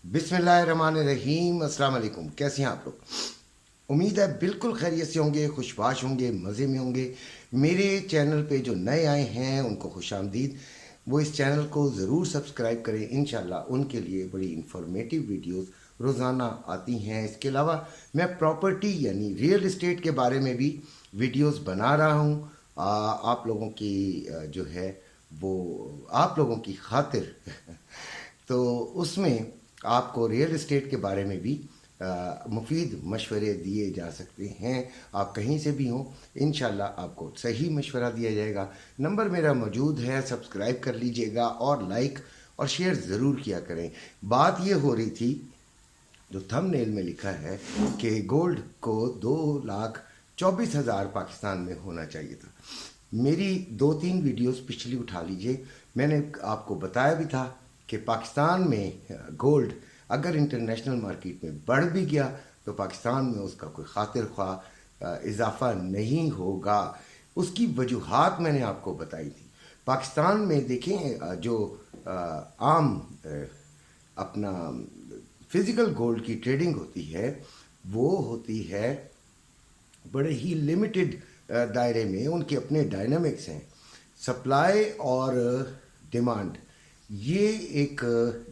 बिस्मिल्लाहिर्रहमानिर्रहीम। अस्सलाम वालेकुम। कैसे हैं आप लोग? उम्मीद है बिल्कुल खैरियत से होंगे, खुशबाश होंगे, मज़े में होंगे। मेरे चैनल पे जो नए आए हैं उनको खुशामदीद। वो इस चैनल को ज़रूर सब्सक्राइब करें। इंशाल्लाह उनके लिए बड़ी इंफॉर्मेटिव वीडियोस रोज़ाना आती हैं। इसके अलावा मैं प्रॉपर्टी यानी रियल इस्टेट के बारे में भी वीडियोस बना रहा हूँ। आप लोगों की जो है वो आप लोगों की खातिर तो उसमें आपको रियल इस्टेट के बारे में भी मुफीद मशवरे दिए जा सकते हैं। आप कहीं से भी हों, इंशाल्लाह आपको सही मशवरा दिया जाएगा। नंबर मेरा मौजूद है, सब्सक्राइब कर लीजिएगा और लाइक और शेयर ज़रूर किया करें। बात ये हो रही थी, जो थंबनेल में लिखा है कि गोल्ड को 2,24,000 पाकिस्तान में होना चाहिए था। मेरी 2-3 वीडियोस पिछली उठा लीजिए। मैंने आपको बताया भी था कि पाकिस्तान में गोल्ड अगर इंटरनेशनल मार्केट में बढ़ भी गया तो पाकिस्तान में उसका कोई खातिर ख्वाह इजाफा नहीं होगा। उसकी वजूहात मैंने आपको बताई थी। पाकिस्तान में देखें, जो आम अपना फिज़िकल गोल्ड की ट्रेडिंग होती है वो होती है बड़े ही लिमिटेड दायरे में। उनके अपने डायनामिक्स हैं, सप्लाई और डिमांड। ये एक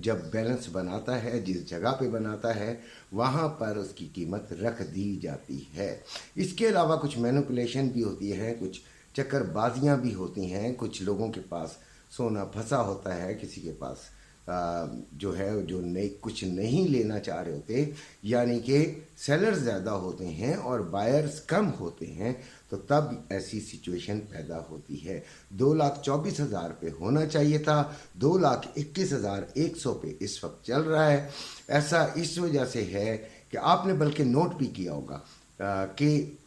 जब बैलेंस बनाता है, जिस जगह पे बनाता है वहाँ पर उसकी कीमत रख दी जाती है। इसके अलावा कुछ मैनिपुलेशन भी होती है, कुछ चक्करबाजियाँ भी होती हैं। कुछ लोगों के पास सोना फंसा होता है, किसी के पास जो है जो कुछ नहीं लेना चाह रहे होते, यानी कि सेलर्स ज़्यादा होते हैं और बायर्स कम होते हैं, तो तब ऐसी सिचुएशन पैदा होती है। 2,24,000 पे होना चाहिए था, 2,21,100 पे इस वक्त चल रहा है। ऐसा इस वजह से है कि आपने बल्कि नोट भी किया होगा कि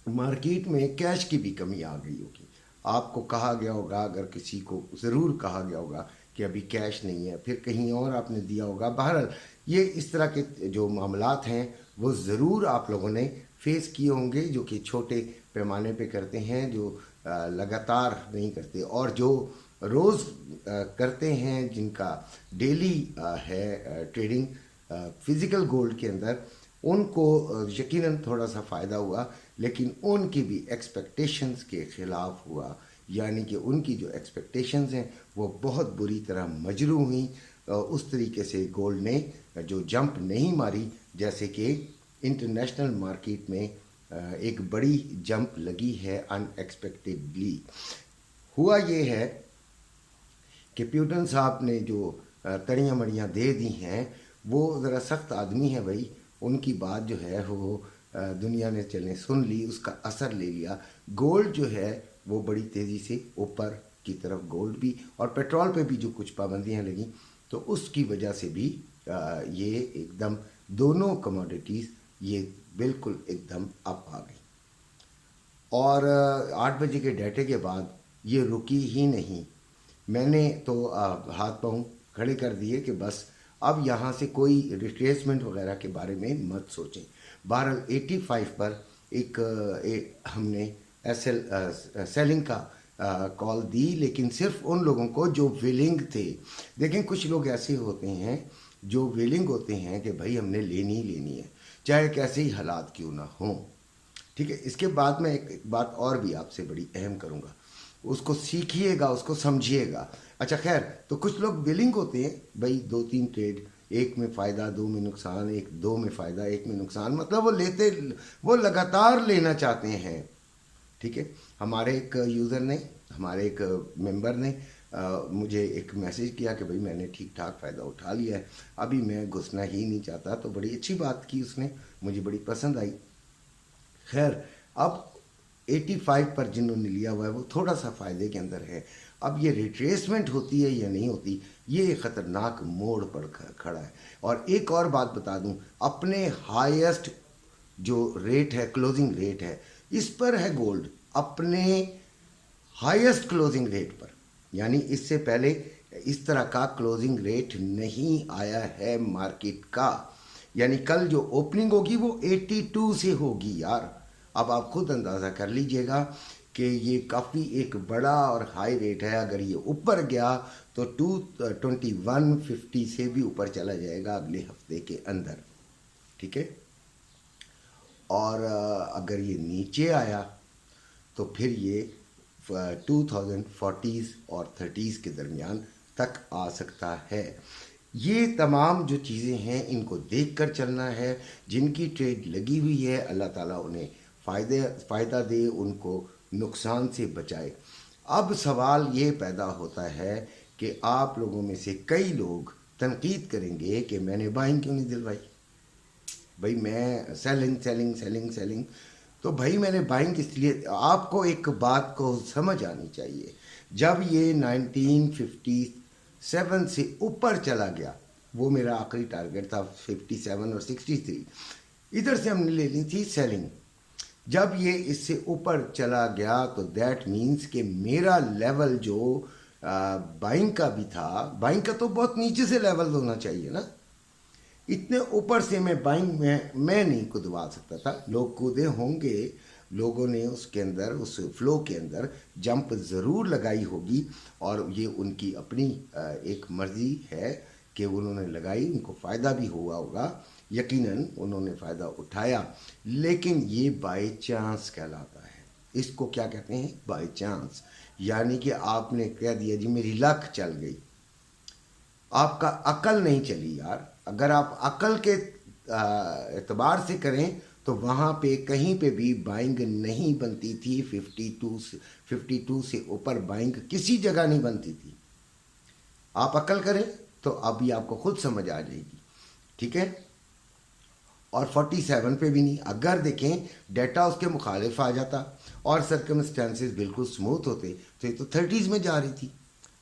मार्केट में कैश की भी कमी आ गई होगी। आपको कहा गया होगा, अगर किसी को ज़रूर कहा गया होगा कि अभी कैश नहीं है, फिर कहीं और आपने दिया होगा। बहरहाल ये इस तरह के जो मामलात हैं वो ज़रूर आप लोगों ने फेस किए होंगे, जो कि छोटे पैमाने पे करते हैं, जो लगातार नहीं करते, और जो रोज़ करते हैं, जिनका डेली है ट्रेडिंग फिज़िकल गोल्ड के अंदर, उनको यकीनन थोड़ा सा फ़ायदा हुआ, लेकिन उनकी भी एक्सपेक्टेशंस के ख़िलाफ़ हुआ। यानी कि उनकी जो एक्सपेक्टेशंस हैं वो बहुत बुरी तरह मजरू हुई। उस तरीके से गोल्ड ने जो जंप नहीं मारी, जैसे कि इंटरनेशनल मार्केट में एक बड़ी जंप लगी है अनएक्सपेक्टेडली। हुआ ये है कि प्यूटन साहब ने जो तड़ियाँ मड़ियाँ दे दी हैं, वो ज़रा सख्त आदमी है भाई। उनकी बात जो है वो दुनिया ने चले सुन ली, उसका असर ले लिया। गोल्ड जो है वो बड़ी तेज़ी से ऊपर की तरफ, गोल्ड भी और पेट्रोल पे भी जो कुछ पाबंदियां लगी, तो उसकी वजह से भी ये एकदम दोनों कमोडिटीज़ ये बिल्कुल एकदम अप आ गई। और 8 बजे के डाटे के बाद ये रुकी ही नहीं। मैंने तो हाथ पाँव खड़े कर दिए कि बस अब यहाँ से कोई रिट्रेसमेंट वगैरह के बारे में मत सोचें। बहरहाल 85 पर हमने सेलिंग का कॉल दी, लेकिन सिर्फ उन लोगों को जो विलिंग थे। देखें, कुछ लोग ऐसे होते हैं जो विलिंग होते हैं कि भाई हमने लेनी ही लेनी है, चाहे कैसे ही हालात क्यों ना हों। ठीक है, इसके बाद मैं एक बात और भी आपसे बड़ी अहम करूँगा, उसको सीखिएगा, उसको समझिएगा। अच्छा खैर, तो कुछ लोग विलिंग होते हैं भाई 2-3 ट्रेड, एक में फ़ायदा 2 में नुकसान, एक 2 में फ़ायदा 1 में नुकसान, मतलब वो लगातार लेना चाहते हैं। ठीक है, हमारे एक यूज़र ने, हमारे एक मेंबर ने मुझे एक मैसेज किया कि भाई मैंने ठीक ठाक फ़ायदा उठा लिया है, अभी मैं घुसना ही नहीं चाहता। तो बड़ी अच्छी बात की उसने, मुझे बड़ी पसंद आई। खैर, अब 85 पर जिन्होंने लिया हुआ है वो थोड़ा सा फ़ायदे के अंदर है। अब ये रिट्रेसमेंट होती है या नहीं होती, ये ख़तरनाक मोड़ पर खड़ा है। और एक और बात बता दूं, अपने हाईएस्ट जो रेट है, क्लोजिंग रेट है, इस पर है गोल्ड अपने हाईएस्ट क्लोजिंग रेट पर। यानी इससे पहले इस तरह का क्लोजिंग रेट नहीं आया है मार्केट का। यानी कल जो ओपनिंग होगी वो 82 से होगी यार। अब आप खुद अंदाज़ा कर लीजिएगा कि ये काफ़ी एक बड़ा और हाई रेट है। अगर ये ऊपर गया تو 2150 سے بھی اوپر چلا جائے گا اگلے ہفتے کے اندر، ٹھیک ہے. اور اگر یہ نیچے آیا تو پھر یہ 2040 اور 30 کے درمیان تک آ سکتا ہے. یہ تمام جو چیزیں ہیں ان کو دیکھ کر چلنا ہے. جن کی ٹریڈ لگی ہوئی ہے اللہ تعالیٰ انہیں فائدہ دے، ان کو نقصان سے بچائے. اب سوال یہ پیدا ہوتا ہے کہ آپ لوگوں میں سے کئی لوگ تنقید کریں گے کہ میں نے بائنگ کیوں نہیں دلوائی، بھائی میں سیلنگ. تو بھائی میں نے بائنگ اس لیے، آپ کو ایک بات کو سمجھ آنی چاہیے. جب یہ 1957 سے اوپر چلا گیا، وہ میرا آخری ٹارگٹ تھا 57 اور 63، ادھر سے ہم نے لے لی تھی سیلنگ. جب یہ اس سے اوپر چلا گیا تو دیٹ مینس کہ میرا لیول جو بائنگ کا بھی تھا، بائنگ کا تو بہت نیچے سے لیول ہونا چاہیے نا، اتنے اوپر سے میں بائنگ میں نہیں کودوا سکتا تھا. لوگ کودے ہوں گے، لوگوں نے اس کے اندر، اس فلو کے اندر جمپ ضرور لگائی ہوگی، اور یہ ان کی اپنی ایک مرضی ہے کہ انہوں نے لگائی، ان کو فائدہ بھی ہوا ہوگا، یقیناً انہوں نے فائدہ اٹھایا. لیکن یہ بائی چانس کہلاتا ہے. اس کو کیا کہتے ہیں؟ By chance. یعنی کہ آپ نے کہہ دیا جی میری لک چل گئی، آپ کا عقل نہیں چلی یار. اگر آپ عقل کے اعتبار سے کریں تو وہاں پہ کہیں پہ بھی بائنگ نہیں بنتی تھی. 52 سے اوپر بائنگ کسی جگہ نہیں بنتی تھی. آپ عقل کریں تو ابھی آپ کو خود سمجھ آ جائے گی، ٹھیک ہے. اور 47 پہ بھی نہیں. اگر دیکھیں ڈیٹا اس کے مخالف آ جاتا اور سرکمسٹانسز بالکل سموتھ ہوتے تو یہ تو 30s میں جا رہی تھی،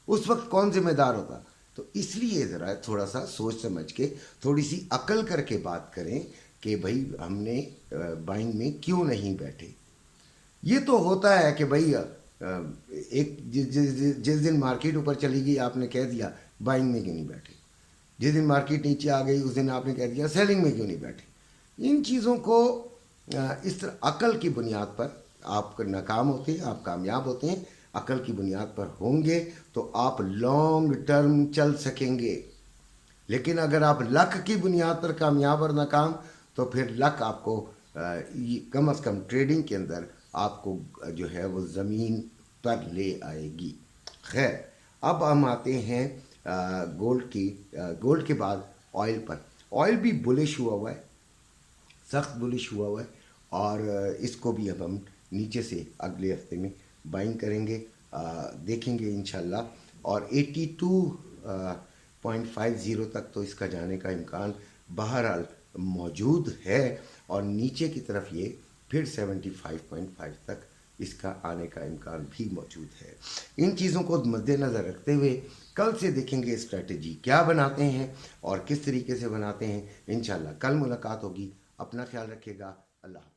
اس وقت کون ذمہ دار ہوتا؟ تو اس لیے ذرا تھوڑا سا سوچ سمجھ کے، تھوڑی سی عقل کر کے بات کریں کہ بھائی ہم نے بائنگ میں کیوں نہیں بیٹھے. یہ تو ہوتا ہے کہ بھائی ایک جس دن مارکیٹ اوپر چلی گئی آپ نے کہہ دیا بائنگ میں کیوں نہیں بیٹھے، جس دن مارکیٹ نیچے آ گئی اس دن آپ نے کہہ دیا سیلنگ میں کیوں نہیں بیٹھے. ان چیزوں کو اس طرح عقل کی بنیاد پر آپ ناکام ہوتے ہیں، آپ کامیاب ہوتے ہیں. عقل کی بنیاد پر ہوں گے تو آپ لانگ ٹرم چل سکیں گے. لیکن اگر آپ لک کی بنیاد پر کامیاب اور ناکام، تو پھر لک آپ کو کم از کم ٹریڈنگ کے اندر آپ کو جو ہے وہ زمین پر لے آئے گی. خیر، اب ہم آتے ہیں گولڈ کے بعد آئل پر. آئل بھی بلش ہوا ہے، سخت بلش ہوا ہے، اور اس کو بھی اب ہم نیچے سے اگلے ہفتے میں بائنگ کریں گے، دیکھیں گے انشاءاللہ. اور 82.50 تک تو اس کا جانے کا امکان بہرحال موجود ہے، اور نیچے کی طرف یہ پھر 75.5 تک اس کا آنے کا امکان بھی موجود ہے. ان چیزوں کو مد نظر رکھتے ہوئے کل سے دیکھیں گے اسٹریٹجی کیا بناتے ہیں اور کس طریقے سے بناتے ہیں. انشاءاللہ کل ملاقات ہوگی. اپنا خیال رکھیے گا. اللہ حافظ.